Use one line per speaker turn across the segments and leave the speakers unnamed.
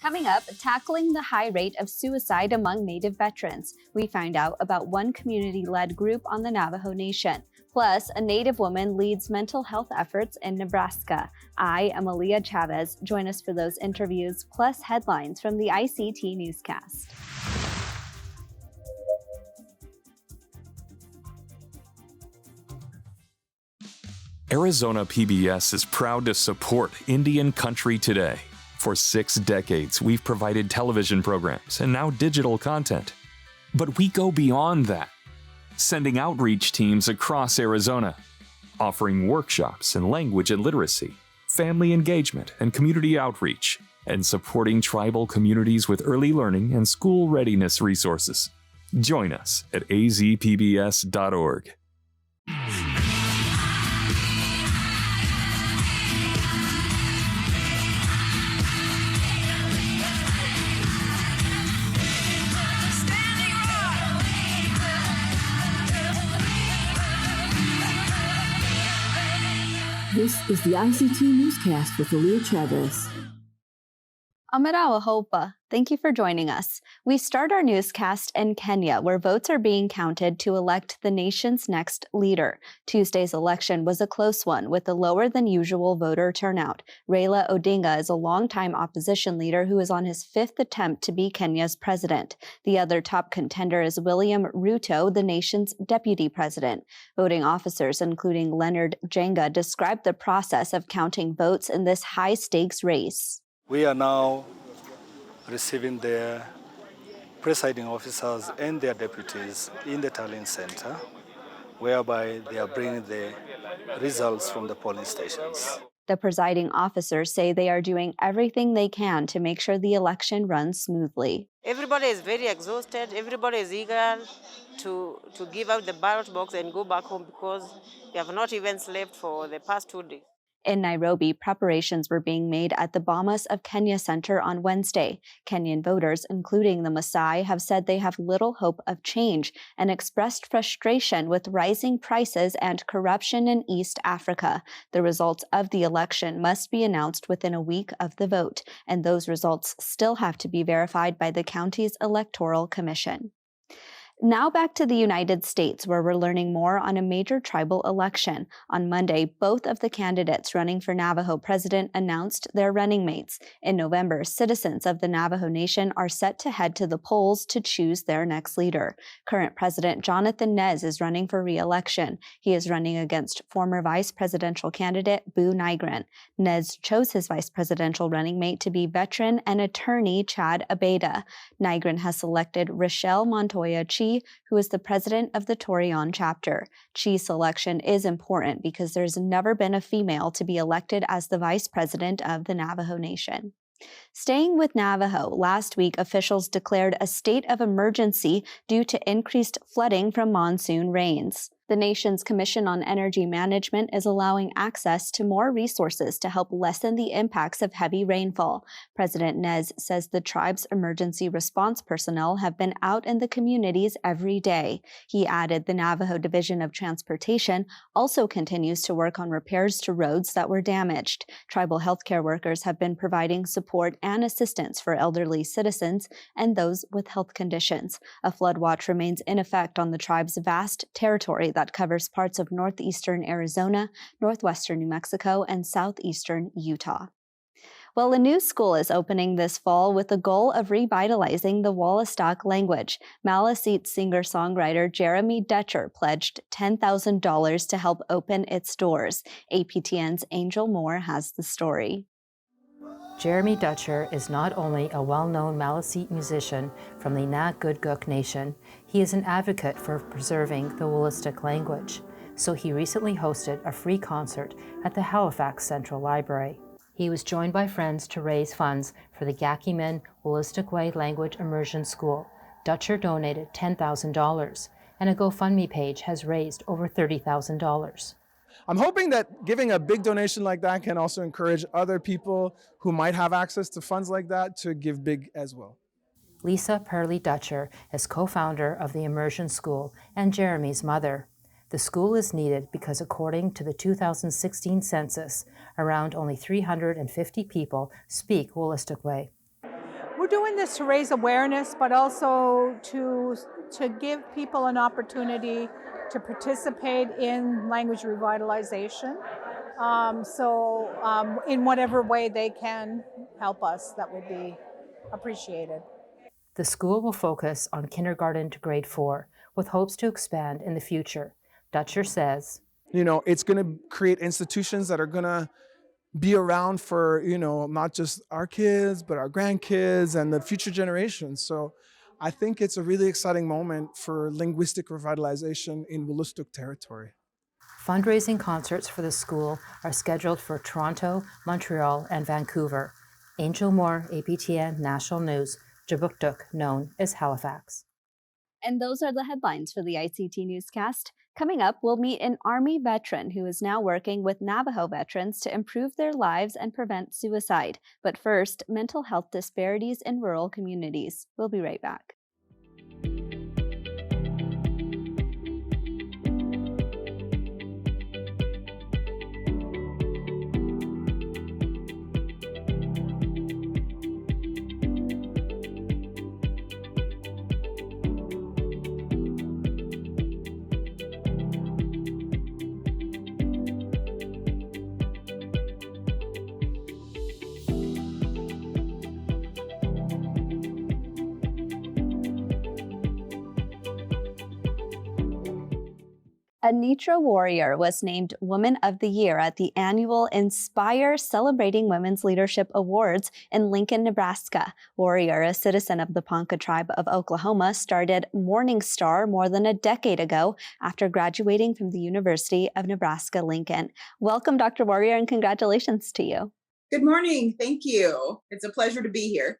Coming up, tackling the high rate of suicide among Native veterans. We find out about one community-led group on the Navajo Nation. Plus, a Native woman leads mental health efforts in Nebraska. I am Aaliyah Chavez. Join us for those interviews, plus headlines from the ICT Newscast.
Arizona PBS is proud to support Indian Country Today. For 6 decades, we've provided television programs and now digital content. But we go beyond that, sending outreach teams across Arizona, offering workshops in language and literacy, family engagement and community outreach, and supporting tribal communities with early learning and school readiness resources. Join us at azpbs.org.
This is the ICT Newscast with Aaliyah Chavez.
Amarawa Hopa, thank you for joining us. We start our newscast in Kenya, where votes are being counted to elect the nation's next leader. Tuesday's election was a close one, with a lower than usual voter turnout. Raila Odinga is a longtime opposition leader who is on his 5th attempt to be Kenya's president. The other top contender is William Ruto, the nation's deputy president. Voting officers, including Leonard Jenga, described the process of counting votes in this high-stakes race.
We are now receiving the presiding officers and their deputies in the tallying center, whereby they are bringing the results from the polling stations.
The presiding officers say they are doing everything they can to make sure the election runs smoothly.
Everybody is very exhausted. Everybody is eager to give out the ballot box and go back home because we have not even slept for the past 2 days.
In Nairobi, preparations were being made at the Bomas of Kenya Center on Wednesday. Kenyan voters, including the Maasai, have said they have little hope of change and expressed frustration with rising prices and corruption in East Africa. The results of the election must be announced within a week of the vote, and those results still have to be verified by the county's electoral commission. Now back to the United States, where we're learning more on a major tribal election. On Monday, both of the candidates running for Navajo president announced their running mates. In November, citizens of the Navajo Nation are set to head to the polls to choose their next leader. Current President Jonathan Nez is running for re-election. He is running against former vice presidential candidate Boo Nygren. Nez chose his vice presidential running mate to be veteran and attorney Chad Abeda. Nygren has selected Rochelle Montoya Chi, who is the president of the Torreon chapter. Chi's selection is important because there's never been a female to be elected as the vice president of the Navajo Nation. Staying with Navajo, last week officials declared a state of emergency due to increased flooding from monsoon rains. The nation's Commission on Energy Management is allowing access to more resources to help lessen the impacts of heavy rainfall. President Nez says the tribe's emergency response personnel have been out in the communities every day. He added the Navajo Division of Transportation also continues to work on repairs to roads that were damaged. Tribal healthcare workers have been providing support and assistance for elderly citizens and those with health conditions. A flood watch remains in effect on the tribe's vast territory that covers parts of northeastern Arizona, northwestern New Mexico, and southeastern Utah. Well, a new school is opening this fall with the goal of revitalizing the Wollastock language. Maliseet singer-songwriter Jeremy Dutcher pledged $10,000 to help open its doors. APTN's Angel Moore has the story.
Jeremy Dutcher is not only a well-known Maliseet musician from the Nagudguk Nation, he is an advocate for preserving the Wollastock language. So he recently hosted a free concert at the Halifax Central Library. He was joined by friends to raise funds for the Gakimen Wollastoqey Language Immersion School. Dutcher donated $10,000, and a GoFundMe page has raised over $30,000.
I'm hoping that giving a big donation like that can also encourage other people who might have access to funds like that to give big as well.
Lisa Perley Dutcher is co-founder of the Immersion School and Jeremy's mother. The school is needed because according to the 2016 census, around only 350 people speak Wollastoqey.
We're doing this to raise awareness, but also to give people an opportunity to participate in language revitalization. In whatever way they can help us, that would be appreciated.
The school will focus on kindergarten to grade 4, with hopes to expand in the future. Dutcher says,
It's going to create institutions that are going to be around for, not just our kids, but our grandkids and the future generations. So I think it's a really exciting moment for linguistic revitalization in Wolastoq territory.
fundraising concerts for the school are scheduled for Toronto, Montreal, and Vancouver. Angel Moore, APTN National News, Jabuktuk, known as Halifax.
And those are the headlines for the ICT Newscast. Coming up, we'll meet an Army veteran who is now working with Navajo veterans to improve their lives and prevent suicide. But first, mental health disparities in rural communities. We'll be right back. Anitra Warrior was named Woman of the Year at the annual Inspire Celebrating Women's Leadership Awards in Lincoln, Nebraska. Warrior, a citizen of the Ponca tribe of Oklahoma, started Morning Star more than a decade ago after graduating from the University of Nebraska-Lincoln. Welcome, Dr. Warrior, and congratulations to you.
Good morning. Thank you. It's a pleasure to be here.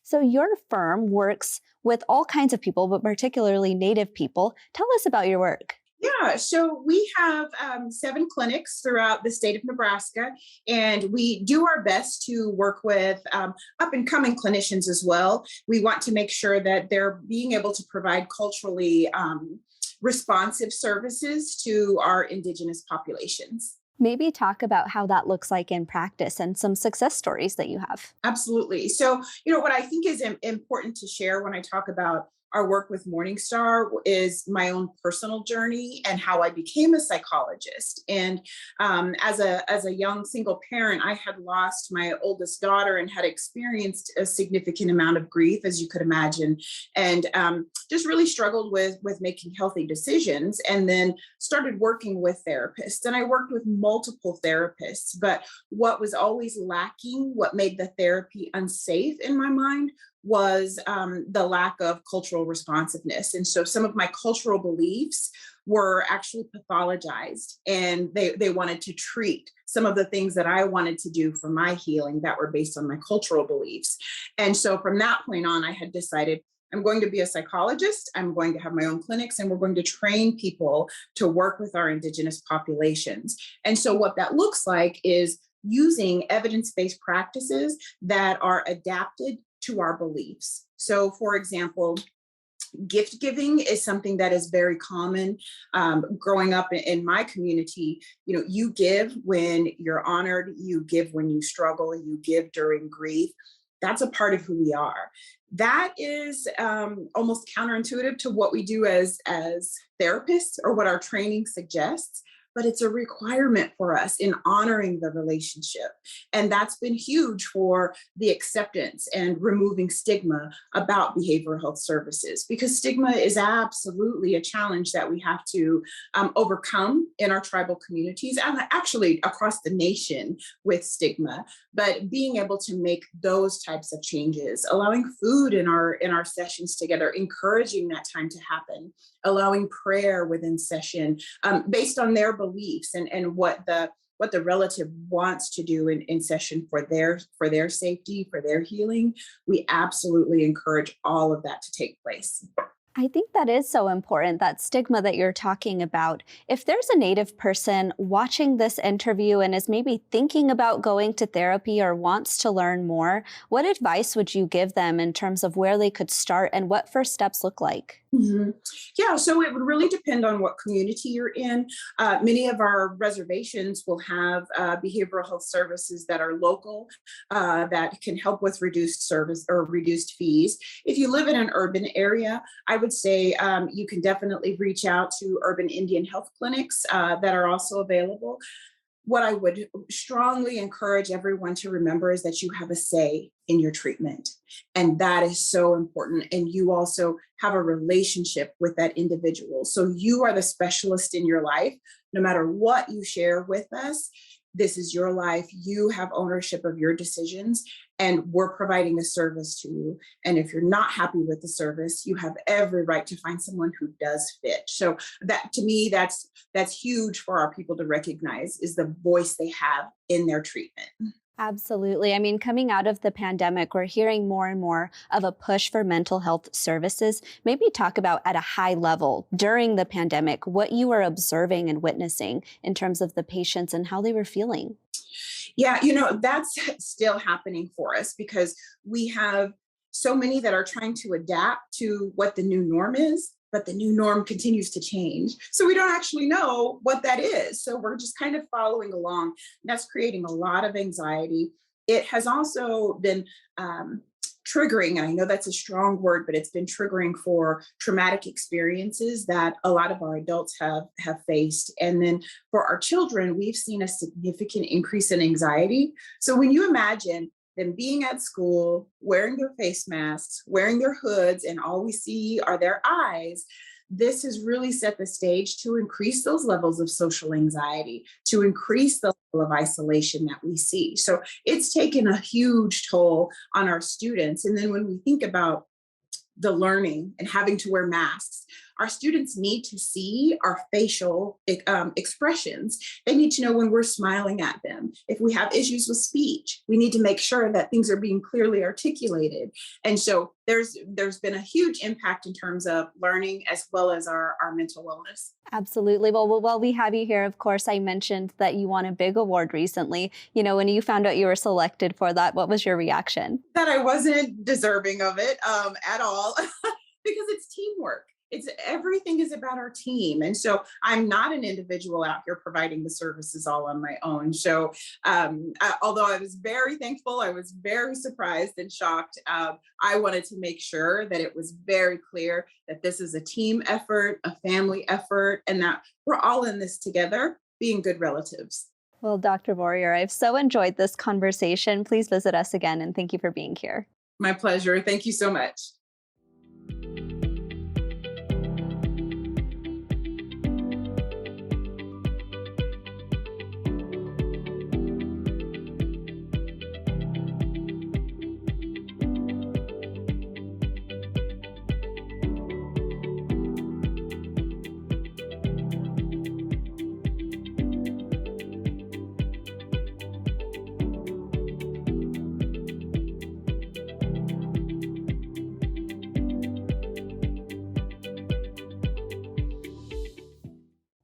So your firm works with all kinds of people, but particularly Native people. Tell us about your work.
Yeah, so we have 7 clinics throughout the state of Nebraska, and we do our best to work with up-and-coming clinicians as well. We want to make sure that they're being able to provide culturally responsive services to our Indigenous populations.
Maybe talk about how that looks like in practice and some success stories that you have.
Absolutely. So, what I think is important to share when I talk about our work with Morningstar is my own personal journey and how I became a psychologist. And as a young single parent, I had lost my oldest daughter and had experienced a significant amount of grief, as you could imagine, and just really struggled with making healthy decisions, and then started working with therapists. And I worked with multiple therapists, but what was always lacking, what made the therapy unsafe in my mind, was the lack of cultural responsiveness. And so some of my cultural beliefs were actually pathologized, and they wanted to treat some of the things that I wanted to do for my healing that were based on my cultural beliefs. And so from that point on, I had decided I'm going to be a psychologist, I'm going to have my own clinics, and we're going to train people to work with our Indigenous populations. And so what that looks like is using evidence-based practices that are adapted to our beliefs. So, for example, gift giving is something that is very common. Growing up in my community, you give when you're honored, you give when you struggle, you give during grief. That's a part of who we are. That is almost counterintuitive to what we do as therapists or what our training suggests. But it's a requirement for us in honoring the relationship. And that's been huge for the acceptance and removing stigma about behavioral health services, because stigma is absolutely a challenge that we have to overcome in our tribal communities and actually across the nation with stigma. But being able to make those types of changes, allowing food in our sessions together, encouraging that time to happen, allowing prayer within session based on their beliefs and what the relative wants to do in session for their safety, for their healing. We absolutely encourage all of that to take place.
I think that is so important, that stigma that you're talking about. If there's a Native person watching this interview and is maybe thinking about going to therapy or wants to learn more, what advice would you give them in terms of where they could start and what first steps look like?
Mhm. Yeah, so it would really depend on what community you're in. Many of our reservations will have behavioral health services that are local that can help with reduced service or reduced fees. If you live in an urban area, I would say you can definitely reach out to urban Indian health clinics that are also available. What I would strongly encourage everyone to remember is that you have a say in your treatment. And that is so important. And you also have a relationship with that individual. So you are the specialist in your life. No matter what you share with us, this is your life. You have ownership of your decisions, and we're providing a service to you. And if you're not happy with the service, you have every right to find someone who does fit. So that, to me, that's huge for our people to recognize, is the voice they have in their treatment.
Absolutely. I mean, coming out of the pandemic, we're hearing more and more of a push for mental health services. Maybe talk about at a high level during the pandemic, what you were observing and witnessing in terms of the patients and how they were feeling.
Yeah, that's still happening for us because we have so many that are trying to adapt to what the new norm is, but the new norm continues to change. So we don't actually know what that is. So we're just kind of following along. That's creating a lot of anxiety. It has also been triggering, and I know that's a strong word, but it's been triggering for traumatic experiences that a lot of our adults have faced. And then for our children, we've seen a significant increase in anxiety. So when you imagine them being at school, wearing their face masks, wearing their hoods, and all we see are their eyes, this has really set the stage to increase those levels of social anxiety, to increase the level of isolation that we see. So it's taken a huge toll on our students. And then when we think about the learning and having to wear masks, our students need to see our facial expressions. They need to know when we're smiling at them. If we have issues with speech, we need to make sure that things are being clearly articulated. And so there's been a huge impact in terms of learning as well as our mental wellness.
Absolutely. Well, while we have you here, of course, I mentioned that you won a big award recently. When you found out you were selected for that, what was your reaction?
That I wasn't deserving of it at all because it's teamwork. Everything is about our team. And so I'm not an individual out here providing the services all on my own. So although I was very thankful, I was very surprised and shocked. I wanted to make sure that it was very clear that this is a team effort, a family effort, and that we're all in this together, being good relatives.
Well, Dr. Warrior, I've so enjoyed this conversation. Please visit us again, and thank you for being here.
My pleasure. Thank you so much.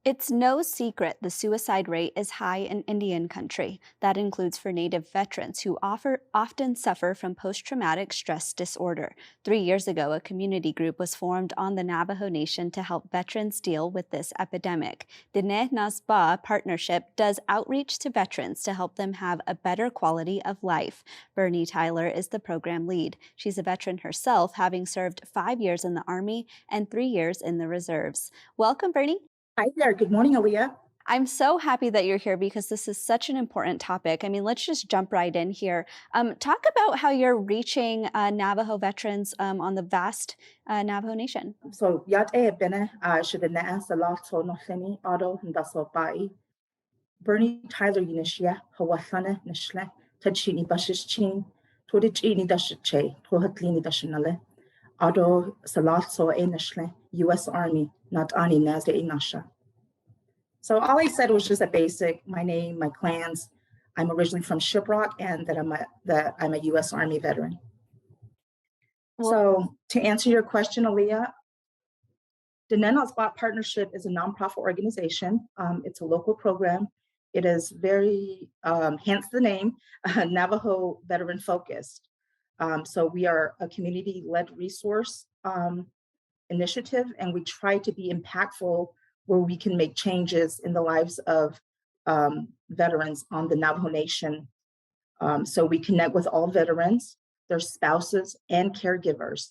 It's no secret the suicide rate is high in Indian country. That includes for Native veterans who often suffer from post-traumatic stress disorder. 3 years ago, a community group was formed on the Navajo Nation to help veterans deal with this epidemic. The Ne Nasba partnership does outreach to veterans to help them have a better quality of life. Bernie Tyler is the program lead. She's a veteran herself, having served 5 years in the Army and 3 years in the reserves. Welcome, Bernie.
Hi there. Good morning, Aaliyah.
I'm so happy that you're here because this is such an important topic. I mean, let's just jump right in here. Talk about how you're reaching Navajo veterans on the vast Navajo Nation.
So, yat bene should the naas a lot so nothing auto and that's all by Bernie Tyler Unishia, Hawasana Nishle, Tachini Bashish Chin, Todichini Dashiche, Tohatlini Dashinale, Auto Salat so a Nishle, US Army, not Ani Nazda Inasha. So all I said was just a basic, my name, my clans. I'm originally from Shiprock, and that I'm a U.S. Army veteran. Well, so to answer your question, Aaliyah, Denena Spot Partnership is a nonprofit organization. It's a local program. It is very, hence the name, Navajo veteran focused. So we are a community-led resource initiative, and we try to be impactful where we can make changes in the lives of veterans on the Navajo Nation. So we connect with all veterans, their spouses, and caregivers.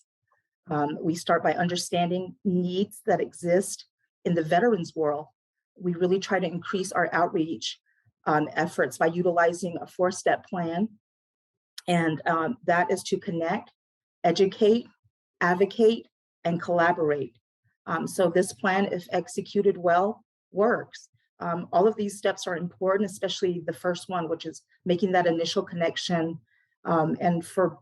We start by understanding needs that exist in the veterans world. We really try to increase our outreach efforts by utilizing a 4-step plan. And that is to connect, educate, advocate, and collaborate. So this plan, if executed well, works. All of these steps are important, especially the first one, which is making that initial connection. And for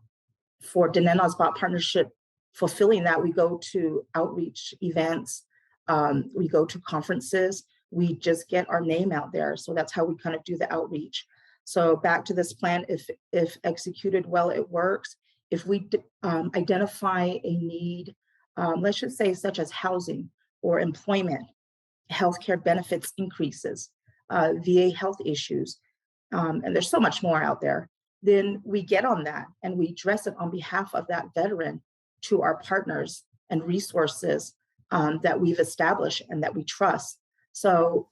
Denena Spot Partnership, fulfilling that, we go to outreach events, we go to conferences, we just get our name out there. So that's how we kind of do the outreach. So back to this plan, if executed well, it works. If we identify a need, let's just say such as housing or employment, healthcare benefits increases, VA health issues, and there's so much more out there, then we get on that and we address it on behalf of that veteran to our partners and resources that we've established and that we trust. So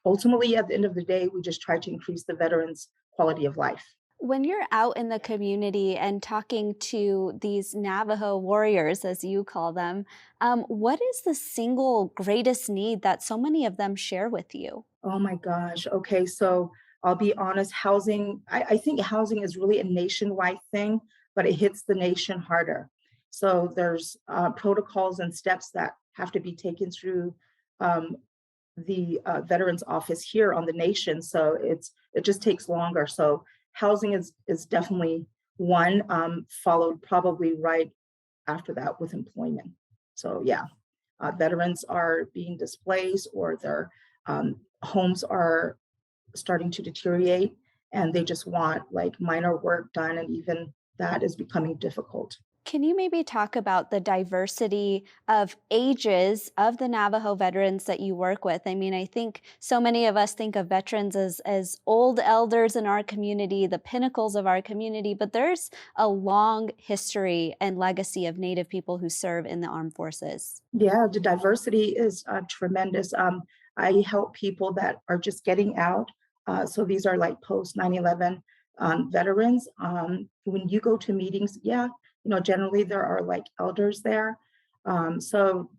ultimately, at the end of the day, we just try to increase the veterans' quality of life.
When you're out in the community and talking to these Navajo warriors, as you call them, what is the single greatest need that so many of them share with you?
Oh my gosh. Okay, so I'll be honest, housing, I think housing is really a nationwide thing, but it hits the nation harder. So there's protocols and steps that have to be taken through the Veterans Office here on the nation. So it just takes longer. So housing is definitely one, followed probably right after that with employment. So yeah, veterans are being displaced or their homes are starting to deteriorate and they just want like minor work done, and even that is becoming difficult.
Can you maybe talk about the diversity of ages of the Navajo veterans that you work with? I mean, I think so many of us think of veterans as old elders in our community, the pinnacles of our community, but there's a long history and legacy of Native people who serve in the armed forces.
Yeah, the diversity is tremendous. I help people that are just getting out. So these are like post 9/11 veterans. When you go to meetings, yeah, generally there are like elders there. So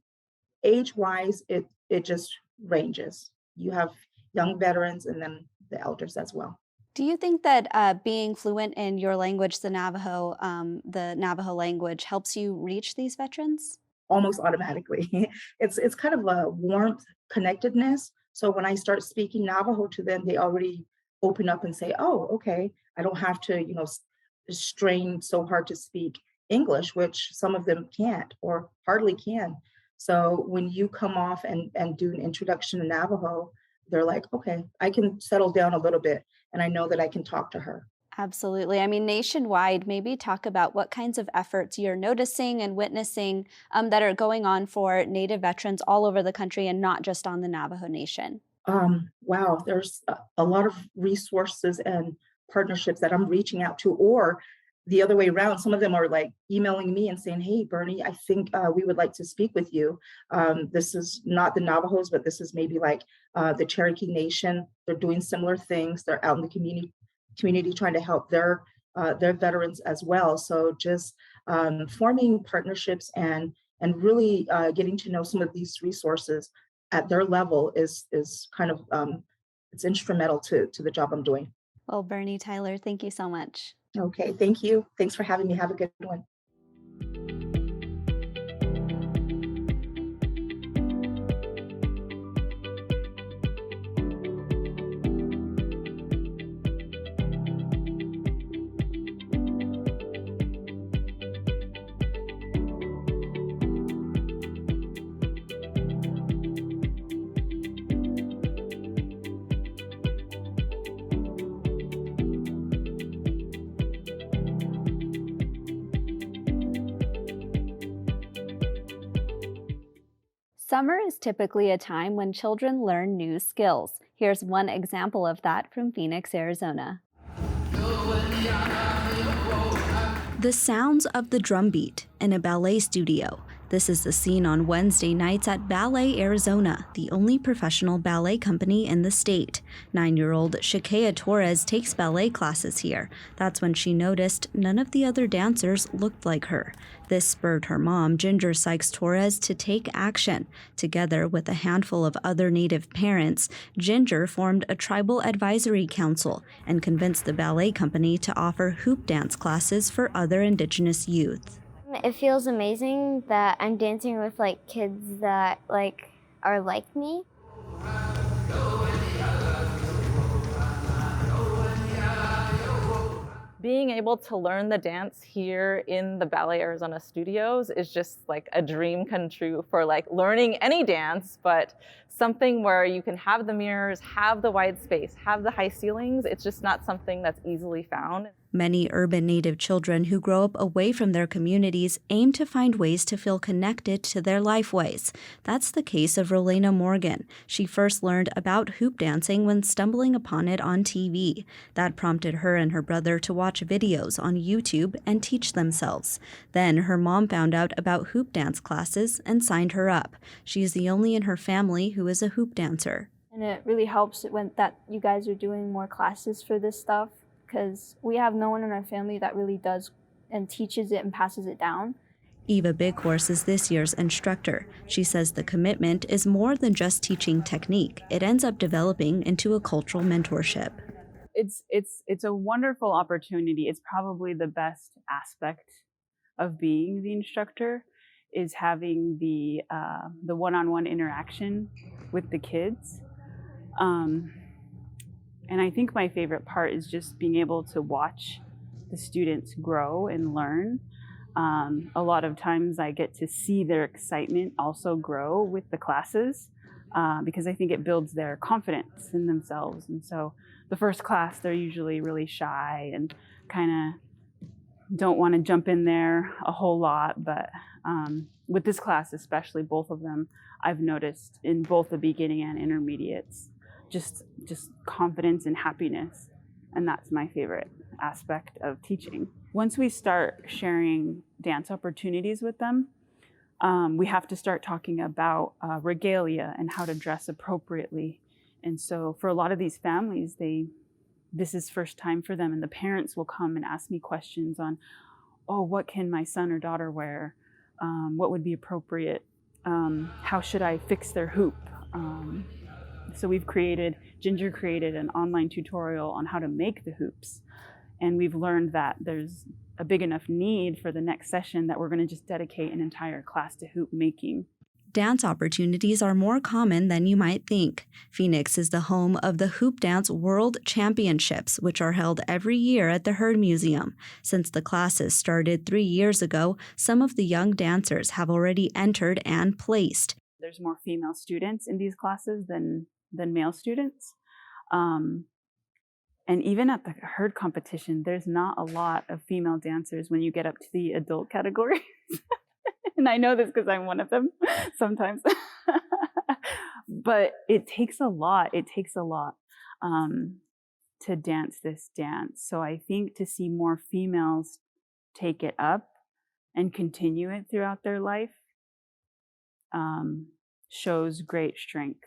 age-wise, it just ranges. You have young veterans and then the elders as well.
Do you think that being fluent in your language, the Navajo language, helps you reach these veterans?
Almost automatically. It's kind of a warmth, connectedness. So when I start speaking Navajo to them, they already open up and say, "Oh, okay, I don't have to, strain so hard to speak English," which some of them can't or hardly can. So when you come off and do an introduction to Navajo, they're like, "Okay, I can settle down a little bit, and I know that I can talk to her."
Absolutely. I mean, nationwide, maybe talk about what kinds of efforts you're noticing and witnessing that are going on for Native veterans all over the country and not just on the Navajo Nation.
Wow, there's a lot of resources and partnerships that I'm reaching out to, or the other way around. Some of them are like emailing me and saying, "Hey, Bernie, I think we would like to speak with you. This is not the Navajos, but this is maybe like the Cherokee Nation. They're doing similar things. They're out in the community trying to help their veterans as well." So just forming partnerships and really getting to know some of these resources at their level is kind of it's instrumental to the job I'm doing.
Well, Bernie, Tyler, thank you so much.
Okay, thank you. Thanks for having me. Have a good one.
Summer is typically a time when children learn new skills. Here's one example of that from Phoenix, Arizona. The sounds of the drumbeat in a ballet studio. This is the scene on Wednesday nights at Ballet Arizona, the only professional ballet company in the state. 9-year-old Shakea Torres takes ballet classes here. That's when she noticed none of the other dancers looked like her. This spurred her mom, Ginger Sykes Torres, to take action. Together with a handful of other Native parents, Ginger formed a tribal advisory council and convinced the ballet company to offer hoop dance classes for other Indigenous youth.
It feels amazing that I'm dancing with kids that are like me.
Being able to learn the dance here in the Ballet Arizona studios is just a dream come true for learning any dance, but something where you can have the mirrors, have the wide space, have the high ceilings. It's just not something that's easily found.
Many urban Native children who grow up away from their communities aim to find ways to feel connected to their lifeways. That's the case of Rolena Morgan. She first learned about hoop dancing when stumbling upon it on TV. That prompted her and her brother to watch videos on YouTube and teach themselves. Then her mom found out about hoop dance classes and signed her up. She is the only in her family who is a hoop dancer.
And it really helps that you guys are doing more classes for this stuff, because we have no one in our family that really does and teaches it and passes it down.
Eva Bighorse is this year's instructor. She says the commitment is more than just teaching technique. It ends up developing into a cultural mentorship.
It's a wonderful opportunity. It's probably the best aspect of being the instructor, is having the one-on-one interaction with the kids. And I think my favorite part is just being able to watch the students grow and learn. A lot of times I get to see their excitement also grow with the classes, because I think it builds their confidence in themselves. And so the first class, they're usually really shy and kind of don't want to jump in there a whole lot. But with this class, especially both of them, I've noticed in both the beginning and intermediates, just confidence and happiness. And that's my favorite aspect of teaching. Once we start sharing dance opportunities with them, we have to start talking about regalia and how to dress appropriately. And so for a lot of these families, this is first time for them, and the parents will come and ask me questions on, oh, what can my son or daughter wear? What would be appropriate? How should I fix their hoop? So Ginger created an online tutorial on how to make the hoops. And we've learned that there's a big enough need for the next session that we're going to just dedicate an entire class to hoop making.
Dance opportunities are more common than you might think. Phoenix is the home of the Hoop Dance World Championships, which are held every year at the Heard Museum. Since the classes started 3 years ago, some of the young dancers have already entered and placed.
There's more female students in these classes than male students. And even at the Heard competition, there's not a lot of female dancers when you get up to the adult category. And I know this because I'm one of them sometimes. But it takes a lot. It takes a lot to dance this dance. So I think to see more females take it up and continue it throughout their life shows great strength.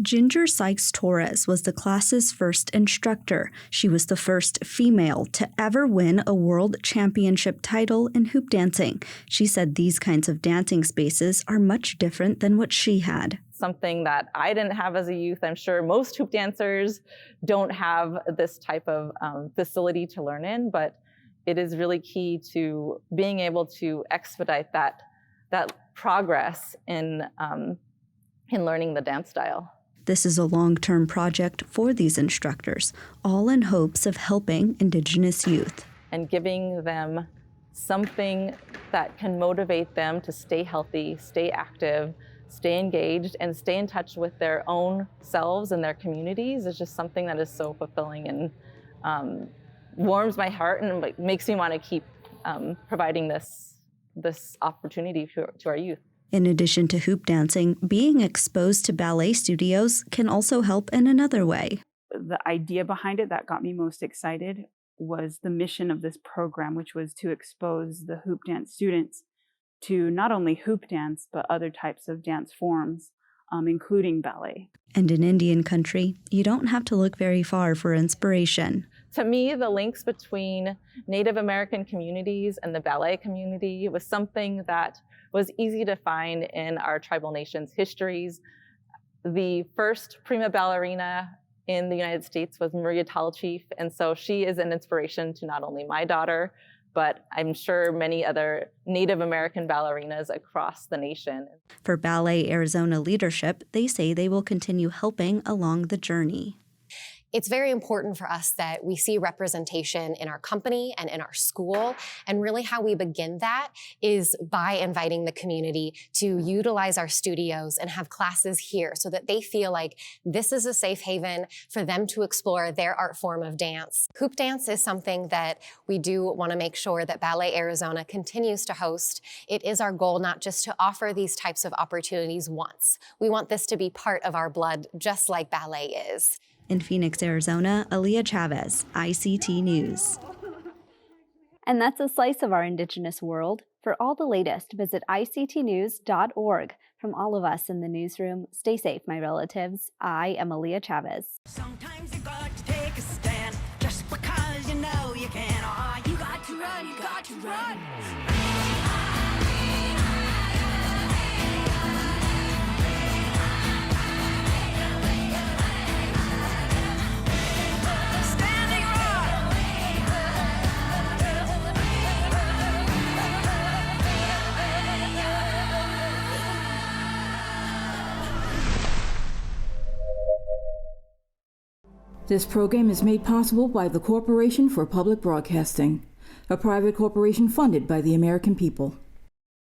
Ginger Sykes Torres was the class's first instructor. She was the first female to ever win a world championship title in hoop dancing. She said these kinds of dancing spaces are much different than what she had.
Something that I didn't have as a youth. I'm sure most hoop dancers don't have this type of facility to learn in, but it is really key to being able to expedite that progress in learning the dance style.
This is a long-term project for these instructors, all in hopes of helping Indigenous youth.
And giving them something that can motivate them to stay healthy, stay active, stay engaged, and stay in touch with their own selves and their communities is just something that is so fulfilling and warms my heart and makes me want to keep providing this opportunity to our youth.
In addition to hoop dancing, being exposed to ballet studios can also help in another way.
The idea behind it that got me most excited was the mission of this program, which was to expose the hoop dance students to not only hoop dance, but other types of dance forms, including ballet.
And in Indian country, you don't have to look very far for inspiration.
To me, the links between Native American communities and the ballet community was something that was easy to find in our tribal nations' histories. The first prima ballerina in the United States was Maria Tallchief, and so she is an inspiration to not only my daughter, but I'm sure many other Native American ballerinas across the nation.
For Ballet Arizona leadership, they say they will continue helping along the journey.
It's very important for us that we see representation in our company and in our school. And really how we begin that is by inviting the community to utilize our studios and have classes here so that they feel like this is a safe haven for them to explore their art form of dance. Hoop dance is something that we do want to make sure that Ballet Arizona continues to host. It is our goal not just to offer these types of opportunities once. We want this to be part of our blood, just like ballet is.
In Phoenix, Arizona, Aaliyah Chavez, ICT News.
And that's a slice of our Indigenous world. For all the latest, visit ictnews.org. From all of us in the newsroom, stay safe, my relatives. I am Aaliyah Chavez.
Sometimes you got to take a stand just because you know you can. Oh, you got to run, you got to run.
This program is made possible by the Corporation for Public Broadcasting, a private corporation funded by the American people.